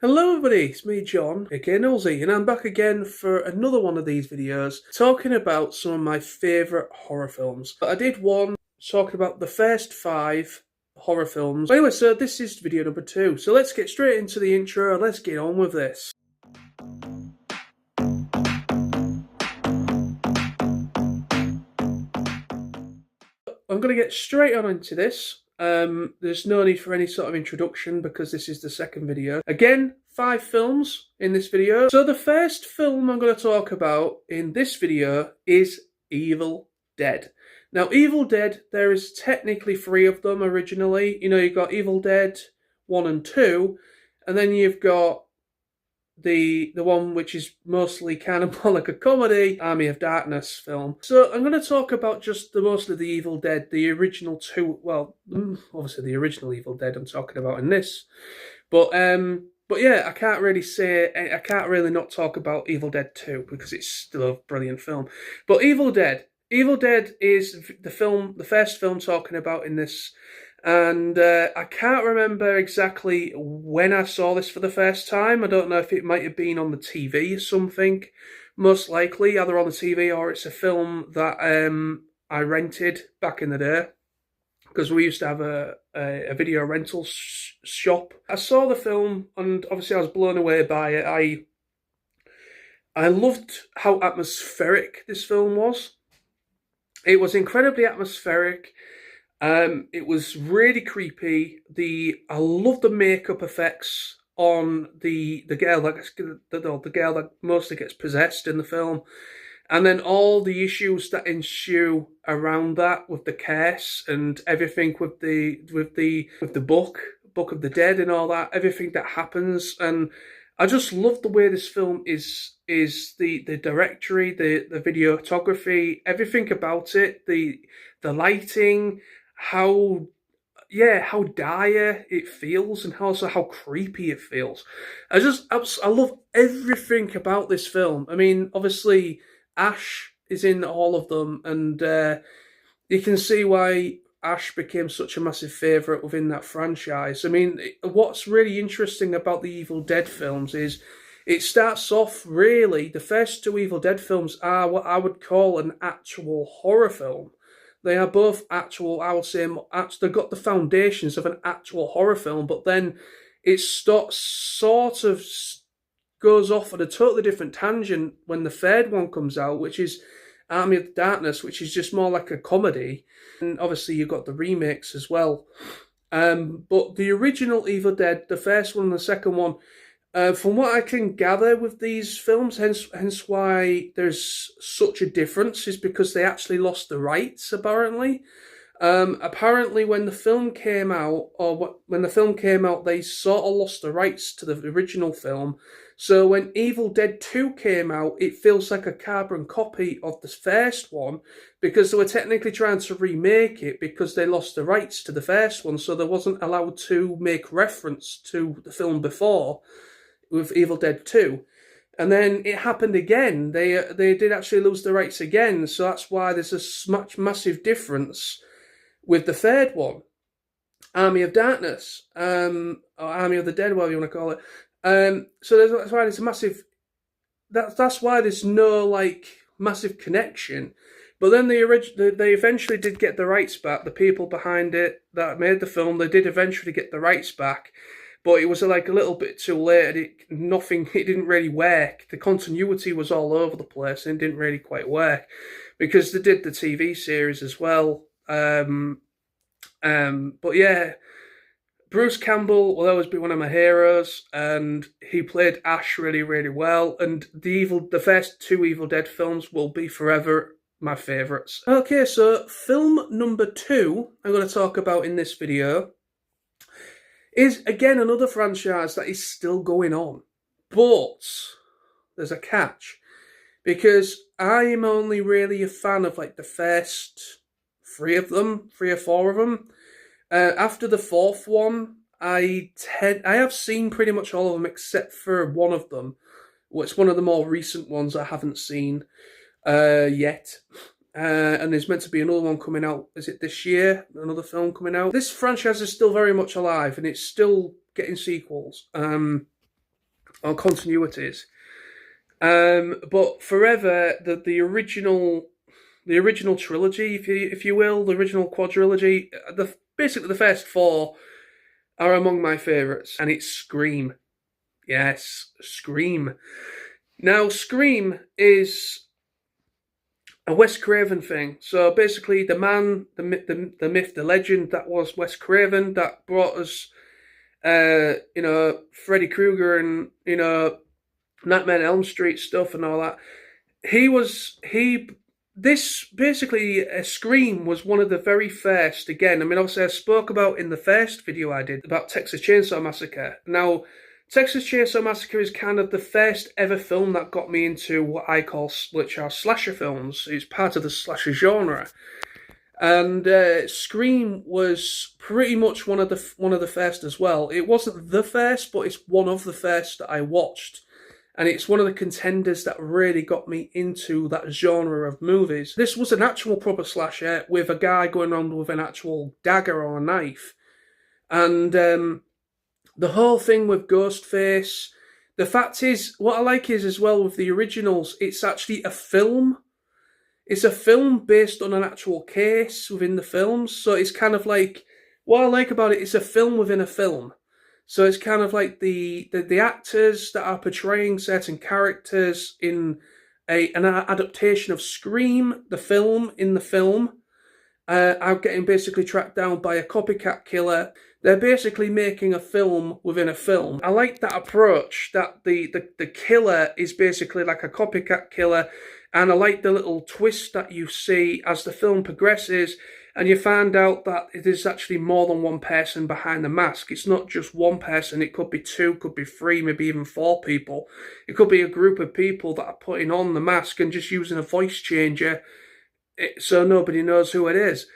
Hello everybody, it's me John, aka Nolsey, and I'm back again for another one of these videos talking about some of my favourite horror films. I did one talking about the first 5 horror films. Anyway, so this is video number 2, so let's get straight into the intro and let's get on with this. I'm going to get straight on into this. There's no need for any sort of introduction because this is the second video. Again, 5 films in this video. So the first film I'm going to talk about in this video is Evil Dead. Now, Evil Dead, there is technically 3 of them originally. You know, you've got Evil Dead 1 and 2, and then you've got the one which is mostly kind of more like a comedy, Army of Darkness film. So I'm going to talk about just mostly the Evil Dead, the original 2. Well, obviously the original Evil Dead I'm talking about in this, but yeah, I can't really not talk about Evil Dead 2 because it's still a brilliant film. But Evil Dead is the first film talking about in this. And I can't remember exactly when I saw this for the first time. I don't know if it might have been on the TV or something. Most likely, either on the TV or it's a film that I rented back in the day. Because we used to have a video rental shop. I saw the film and obviously I was blown away by it. I loved how atmospheric this film was. It was incredibly atmospheric. It was really creepy. I love the makeup effects on the girl the girl that mostly gets possessed in the film, and then all the issues that ensue around that with the curse and everything with the book of the dead and all that, everything that happens. And I just love the way this film is the directory, the videography, everything about it, the lighting, how dire it feels, and also how creepy it feels. I love everything about this film. I mean, obviously Ash is in all of them, and you can see why Ash became such a massive favourite within that franchise. I mean, what's really interesting about the Evil Dead films is it starts off really, the first 2 Evil Dead films are what I would call an actual horror film. They are both actual, I would say, they've got the foundations of an actual horror film, but then it sort of goes off on a totally different tangent when the third one comes out, which is Army of Darkness, which is just more like a comedy. And obviously you've got the remakes as well. But the original Evil Dead, the first one and the second one, from what I can gather with these films, hence why there's such a difference, is because they actually lost the rights, apparently. Apparently, when the film came out, they sort of lost the rights to the original film. So when Evil Dead 2 came out, it feels like a carbon copy of the first one, because they were technically trying to remake it because they lost the rights to the first one, so they wasn't allowed to make reference to the film before with Evil Dead 2. And then it happened again. They did actually lose the rights again, so that's why there's a massive difference with the third one, Army of Darkness, or Army of the Dead, whatever you want to call it. So that's why there's a massive. That's why there's no like massive connection. But then they eventually did get the rights back. The people behind it that made the film, they did eventually get the rights back. But it was like a little bit too late. It didn't really work. The continuity was all over the place and it didn't really quite work because they did the TV series as well. But yeah, Bruce Campbell will always be one of my heroes, and he played Ash really, really well. And the first 2 Evil Dead films will be forever my favourites. Okay, so film number 2 I'm going to talk about in this video is again another franchise that is still going on, but there's a catch, because I am only really a fan of like the first 3 of them, 3 or 4 of them. After the 4th one, I have seen pretty much all of them except for one of them, which is one of the more recent ones I haven't seen yet. And there's meant to be another one coming out. Is it this year? Another film coming out. This franchise is still very much alive, and it's still getting sequels. or continuities. But forever, the original trilogy, if you will, the original quadrilogy, basically the first four are among my favourites, and it's Scream. Yes, Scream. Now, Scream is a Wes Craven thing. So basically, the man, the myth, the legend that was Wes Craven that brought us, Freddy Krueger and Nightmare on Elm Street stuff and all that. This basically, Scream was one of the very first. Again, I mean, obviously, I spoke about in the first video I did about Texas Chainsaw Massacre. Now, Texas Chainsaw Massacre is kind of the first ever film that got me into what I call, which are slasher films. It's part of the slasher genre, and Scream was pretty much one of the first as well. It wasn't the first, but it's one of the first that I watched. And it's one of the contenders that really got me into that genre of movies. This was an actual proper slasher with a guy going around with an actual dagger or a knife. And the whole thing with Ghostface, the fact is, what I like is as well with the originals, it's actually a film. It's a film based on an actual case within the films. So it's kind of like, what I like about it is a film within a film. So it's kind of like the actors that are portraying certain characters in an adaptation of Scream, the film, in the film, are getting basically tracked down by a copycat killer. They're basically making a film within a film. I like that approach, that the killer is basically like a copycat killer, and I like the little twist that you see as the film progresses, and you find out that it is actually more than one person behind the mask. It's not just one person, it could be two, could be three, maybe even four people. It could be a group of people that are putting on the mask and just using a voice changer so nobody knows who it is.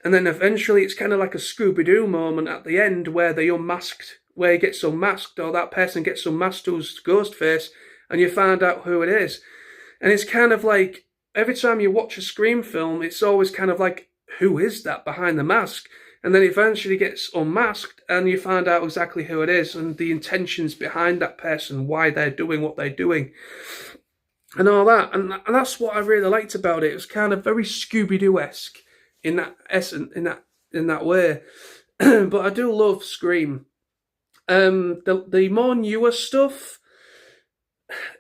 And then eventually it's kind of like a Scooby-Doo moment at the end where they unmasked, where he gets unmasked, or that person gets unmasked who's Ghostface, and you find out who it is. And it's kind of like, every time you watch a Scream film, it's always kind of like, who is that behind the mask? And then eventually gets unmasked and you find out exactly who it is and the intentions behind that person, why they're doing what they're doing and all that. And that's what I really liked about it. It was kind of very Scooby-Doo-esque in that essence, in that way. But I do love Scream. The more newer stuff,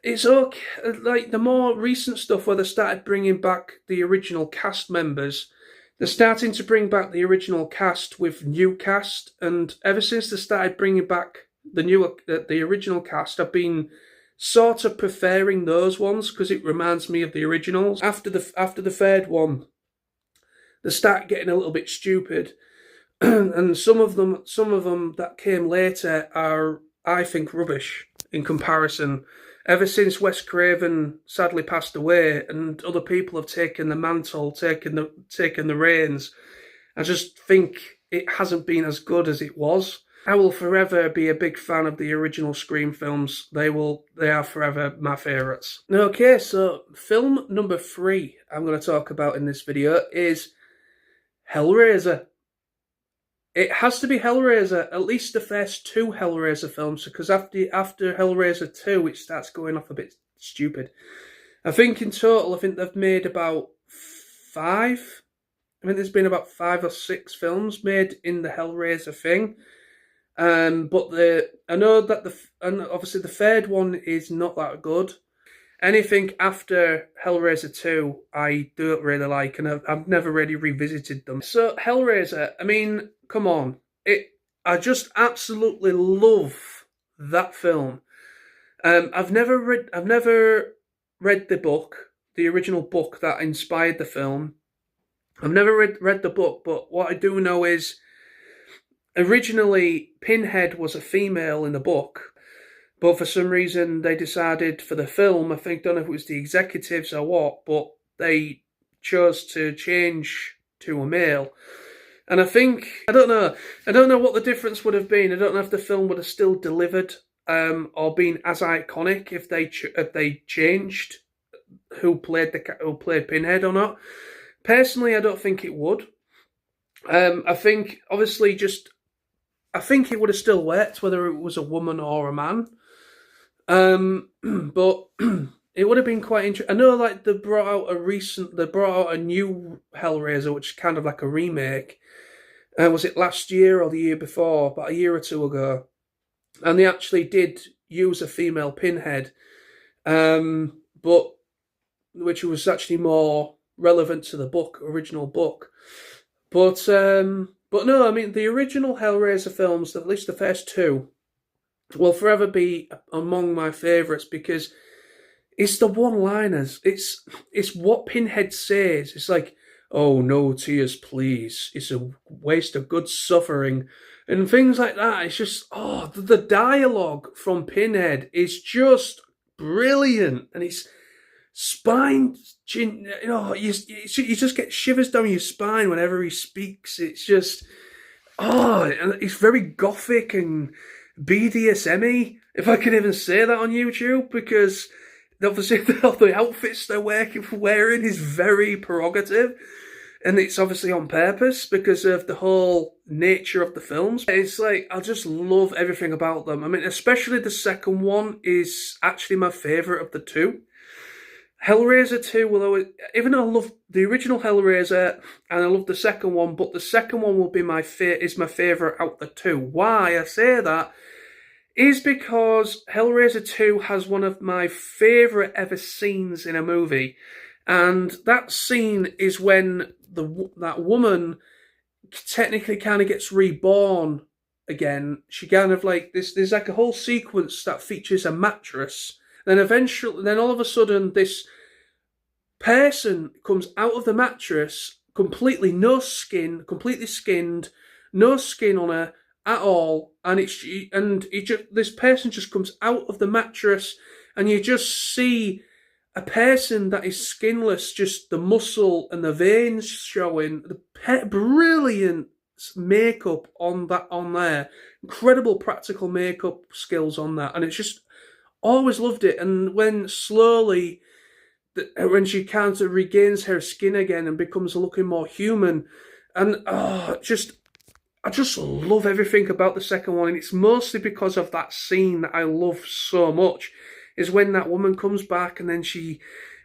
it's okay. Like the more recent stuff where they started bringing back the original cast members, they're starting to bring back the original cast with new cast, and ever since they started bringing back the original cast, I've been sort of preferring those ones because it reminds me of the originals. After the third one, they start getting a little bit stupid, and some of them that came later are, I think, rubbish in comparison. Ever since Wes Craven sadly passed away and other people have taken the mantle, taken the reins, I just think it hasn't been as good as it was. I will forever be a big fan of the original Scream films. They are forever my favourites. Okay, so film number 3 I'm going to talk about in this video is Hellraiser. It has to be Hellraiser, at least the first 2 Hellraiser films, because after Hellraiser 2, it starts going off a bit stupid. I think in total, they've made about 5. I think there's been about 5 or 6 films made in the Hellraiser thing. But I know that and obviously the third one is not that good. Anything after Hellraiser 2, I don't really like, and I've never really revisited them. So Hellraiser, I mean, come on, I just absolutely love that film. I've never read the book, the original book that inspired the film. I've never read the book, but what I do know is originally Pinhead was a female in the book. But for some reason, they decided for the film, don't know if it was the executives or what, but they chose to change to a male. And I don't know what the difference would have been. I don't know if the film would have still delivered or been as iconic if they changed who played Pinhead or not. Personally, I don't think it would. I think it would have still worked whether it was a woman or a man. But it would have been quite interesting. I know, like they brought out a new Hellraiser, which is kind of like a remake. Was it last year or the year before? About a year or two ago, and they actually did use a female Pinhead, but which was actually more relevant to the original book. But no, I mean the original Hellraiser films, at least the first two, will forever be among my favourites because it's the one-liners. It's what Pinhead says. It's like, "Oh, no tears, please. It's a waste of good suffering," and things like that. It's just the dialogue from Pinhead is just brilliant, and it's spine. You know, you just get shivers down your spine whenever he speaks. It's just and it's very gothic and BDSM-y, if I can even say that on YouTube, because obviously the outfits they're wearing is very prerogative, and it's obviously on purpose because of the whole nature of the films. It's like, I just love everything about them. I mean, especially the second one is actually my favourite of the two. Hellraiser 2 will always, even though I love the original Hellraiser and I love the second one, but the second one will be my favourite out the two. Why I say that is because Hellraiser 2 has one of my favourite ever scenes in a movie. And that scene is when that woman technically kind of gets reborn again. She kind of like, there's like a whole sequence that features a mattress. Then all of a sudden, this person comes out of the mattress completely completely skinned, no skin on her at all, and this person just comes out of the mattress, and you just see a person that is skinless, just the muscle and the veins showing. The brilliant makeup on there, incredible practical makeup skills on that, and it's just. Always loved it, and when slowly, when she kind of regains her skin again and becomes looking more human, and I just love everything about the second one, and it's mostly because of that scene that I love so much, is when that woman comes back and then she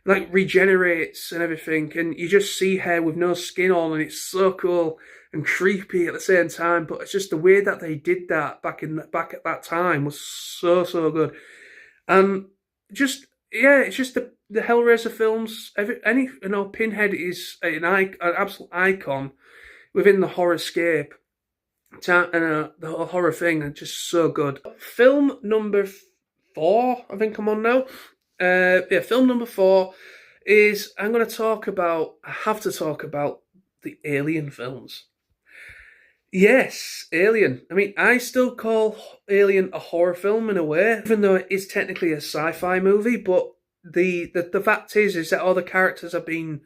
like regenerates and everything, and you just see her with no skin on, and it's so cool and creepy at the same time. But it's just the way that they did that back at that time was so good. It's just the Hellraiser films. Pinhead is an absolute icon within the horrorscape and the horror thing, and just so good. Film number 4, I think I'm on now. Film number 4 is I have to talk about the Alien films. Yes, Alien. I mean, I still call Alien a horror film in a way, even though it is technically a sci-fi movie. But the fact is that all the characters have been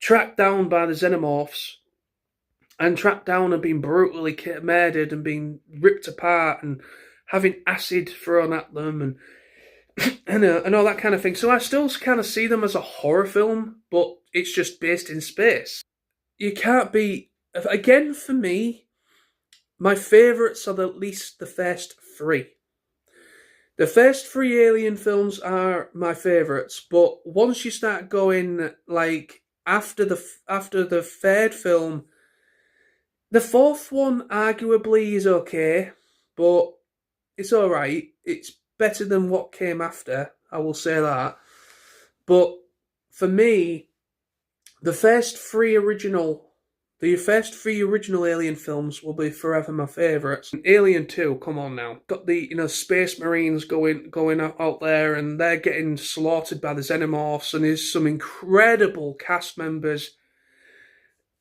tracked down by the xenomorphs, and tracked down and been brutally murdered and being ripped apart and having acid thrown at them and all that kind of thing. So I still kind of see them as a horror film, but it's just based in space. You can't be. Again, for me, my favourites are at least the first 3. The first 3 Alien films are my favourites, but once you start going, like, after the 3rd film, the 4th one arguably is okay, but it's alright. It's better than what came after, I will say that. But for me, the first 3 original Alien films will be forever my favourites. Alien 2, come on now. Got the space marines going out there, and they're getting slaughtered by the xenomorphs, and there's some incredible cast members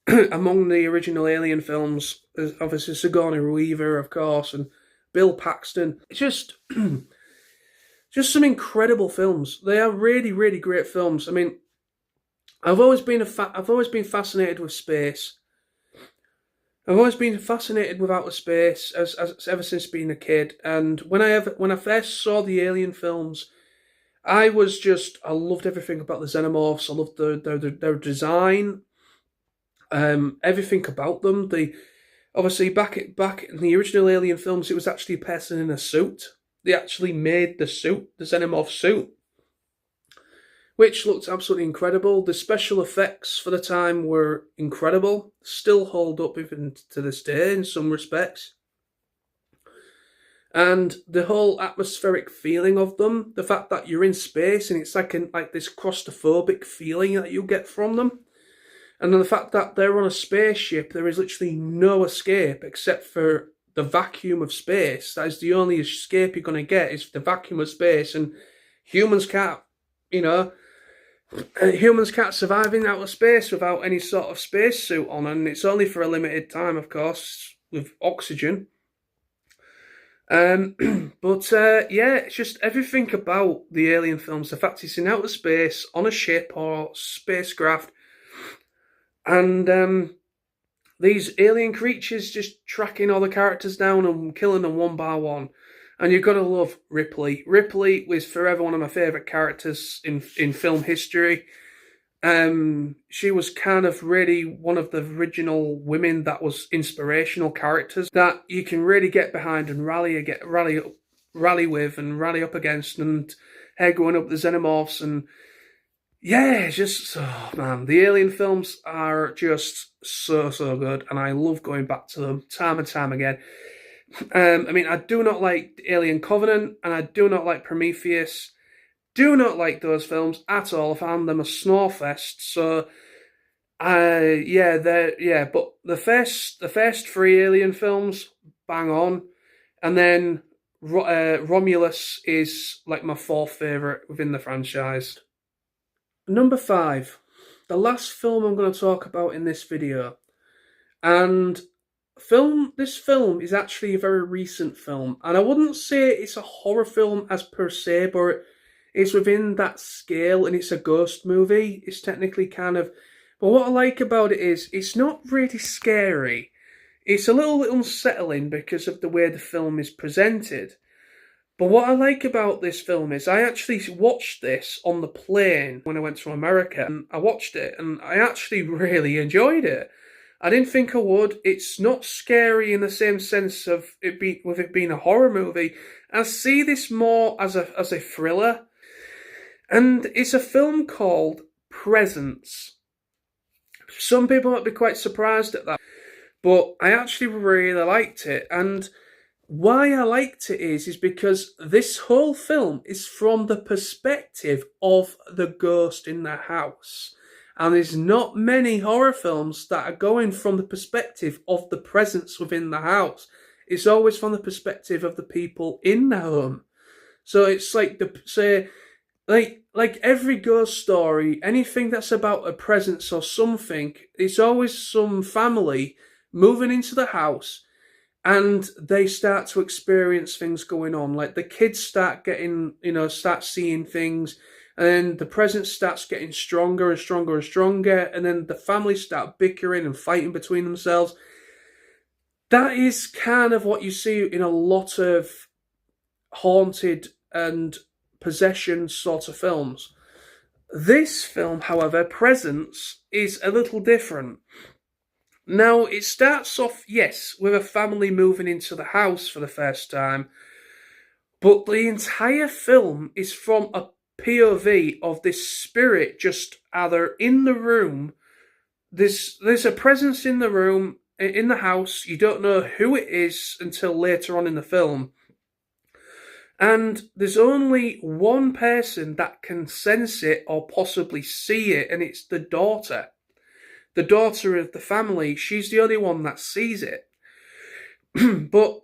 among the original Alien films. There's obviously Sigourney Weaver, of course, and Bill Paxton. It's just some incredible films. They are really, really great films. I mean, I've always been fascinated with space. I've always been fascinated with outer space ever since being a kid. And when I first saw the Alien films, I loved everything about the xenomorphs. I loved their design, everything about them. Obviously back in the original Alien films, it was actually a person in a suit. they actually made the suit, the Xenomorph suit, which looked absolutely incredible. The special effects for the time were incredible, still hold up even to this day in some respects. And the whole atmospheric feeling of them, the fact that you're in space and it's like this claustrophobic feeling that you get from them, and then the fact that they're on a spaceship, there is literally no escape except for the vacuum of space. That is the only escape you're going to get, is the vacuum of space, and humans can't, humans can't survive in outer space without any sort of spacesuit on, and it's only for a limited time, of course, with oxygen. Yeah, it's just everything about the Alien films. The fact it's in outer space, on a ship or spacecraft, and these alien creatures just tracking all the characters down and killing them one by one. And you've got to love Ripley. Ripley was forever one of my favourite characters in film history. She was kind of really one of the original women that was inspirational characters that you can really get behind and rally with and rally up against, and her going up the Xenomorphs, and yeah, just, oh man, the Alien films are just so good, and I love going back to them time and time again. I mean, I do not like Alien Covenant, and I do not like Prometheus. Do not like those films at all. I found them a snorefest. So, but the first three Alien films, bang on, and then Romulus is like my fourth favourite within the franchise. Number 5, the last film I'm going to talk about in this video, and this film is actually a very recent film, and I wouldn't say it's a horror film as per se, but it's within that scale, and it's a ghost movie. It's technically kind of... But what I like about it is, it's not really scary. It's a little unsettling because of the way the film is presented. But what I like about this film is, I actually watched this on the plane when I went to America, and I watched it, and I actually really enjoyed it. I didn't think I would. It's not scary in the same sense of it being a horror movie. I see this more as a thriller. And it's a film called Presence. Some people might be quite surprised at that, but I actually really liked it. And why I liked it is because this whole film is from the perspective of the ghost in the house. And there's not many horror films that are going from the perspective of the presence within the house. It's always from the perspective of the people in the home. So it's like like every ghost story, anything that's about a presence or something, it's always some family moving into the house and they start to experience things going on. Like the kids start seeing things, and then the presence starts getting stronger and stronger and stronger, and then the family start bickering and fighting between themselves. That is kind of what you see in a lot of haunted and possession sort of films. This film, however, Presence, is a little different. Now, it starts off, yes, with a family moving into the house for the first time, but the entire film is from a POV of this spirit just either in the room. There's a presence in the room, in the house. You don't know who it is until later on in the film. And there's only one person that can sense it or possibly see it, and it's the daughter. The daughter of the family, she's the only one that sees it. But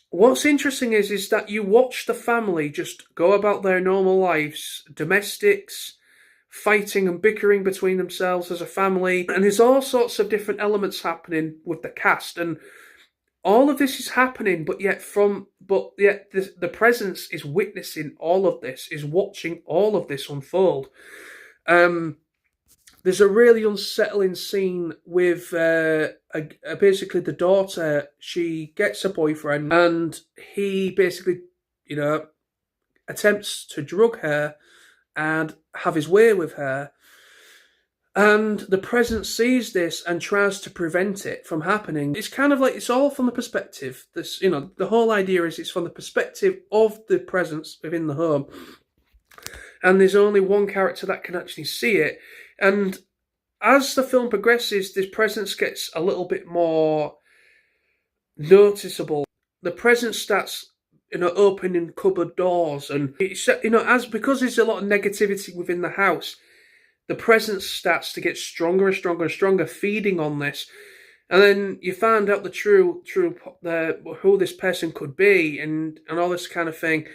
what's interesting is that you watch the family just go about their normal lives, domestics, fighting and bickering between themselves as a family, and there's all sorts of different elements happening with the cast, and all of this is happening, but yet the presence is witnessing all of this, is watching all of this unfold. There's a really unsettling scene with basically the daughter. She gets a boyfriend, and he basically, attempts to drug her and have his way with her. And the present sees this and tries to prevent it from happening. It's kind of like, it's all from the perspective. This, you know, the whole idea is it's from the perspective of the presence within the home. And there's only one character that can actually see it. And as the film progresses, this presence gets a little bit more noticeable. The presence starts, you know, opening cupboard doors, and it's, you know, as because there's a lot of negativity within the house, the presence starts to get stronger and stronger and stronger, feeding on this. And then you find out the who this person could be, and all this kind of thing.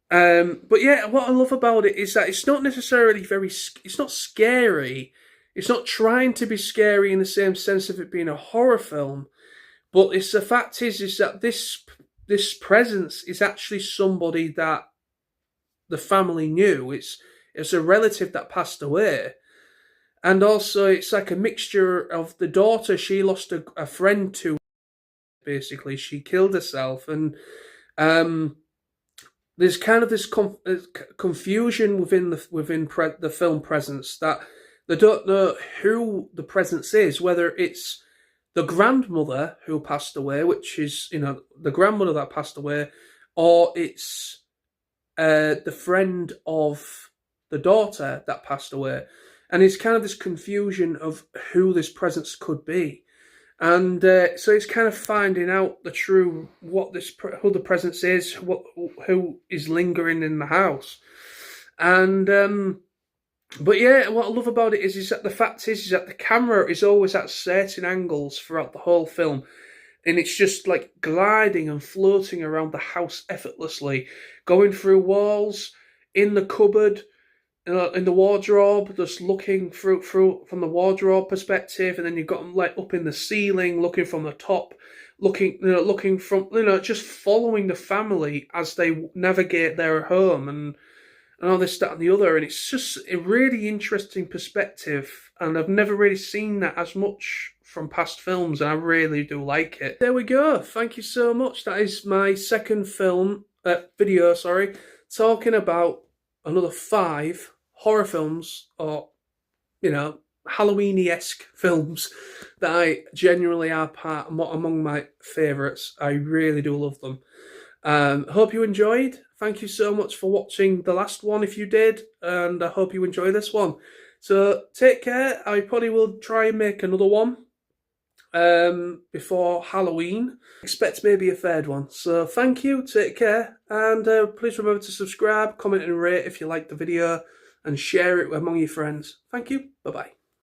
But yeah, what I love about it is that it's not necessarily it's not scary. It's not trying to be scary in the same sense of it being a horror film. But it's the fact is that this presence is actually somebody that the family knew. It's a relative that passed away. And also it's like a mixture of the daughter, she lost a friend to, basically. She killed herself. And there's kind of this confusion within the film presence, that they don't know who the presence is, whether it's the grandmother who passed away, which is, you know, the grandmother that passed away, or it's the friend of the daughter that passed away. And it's kind of this confusion of who this presence could be. And so it's kind of finding out the true, who the presence is, who is lingering in the house. And but yeah, what I love about it is that the fact is that the camera is always at certain angles throughout the whole film. And it's just like gliding and floating around the house effortlessly, going through walls, in the cupboard, in the wardrobe, just looking through from the wardrobe perspective, and then you've got them like up in the ceiling, looking from the top, looking from, just following the family as they navigate their home, and all this, that, and the other. And it's just a really interesting perspective, and I've never really seen that as much from past films, and I really do like it. There we go. Thank you so much. That is my second video, talking about another 5 horror films, or, Halloween-esque films that I genuinely are among my favourites. I really do love them. Hope you enjoyed. Thank you so much for watching the last one if you did, and I hope you enjoy this one. So take care. I probably will try and make another one before Halloween. Expect maybe a third one. So thank you, take care, and please remember to subscribe, comment and rate if you liked the video, and share it among your friends. Thank you, bye bye.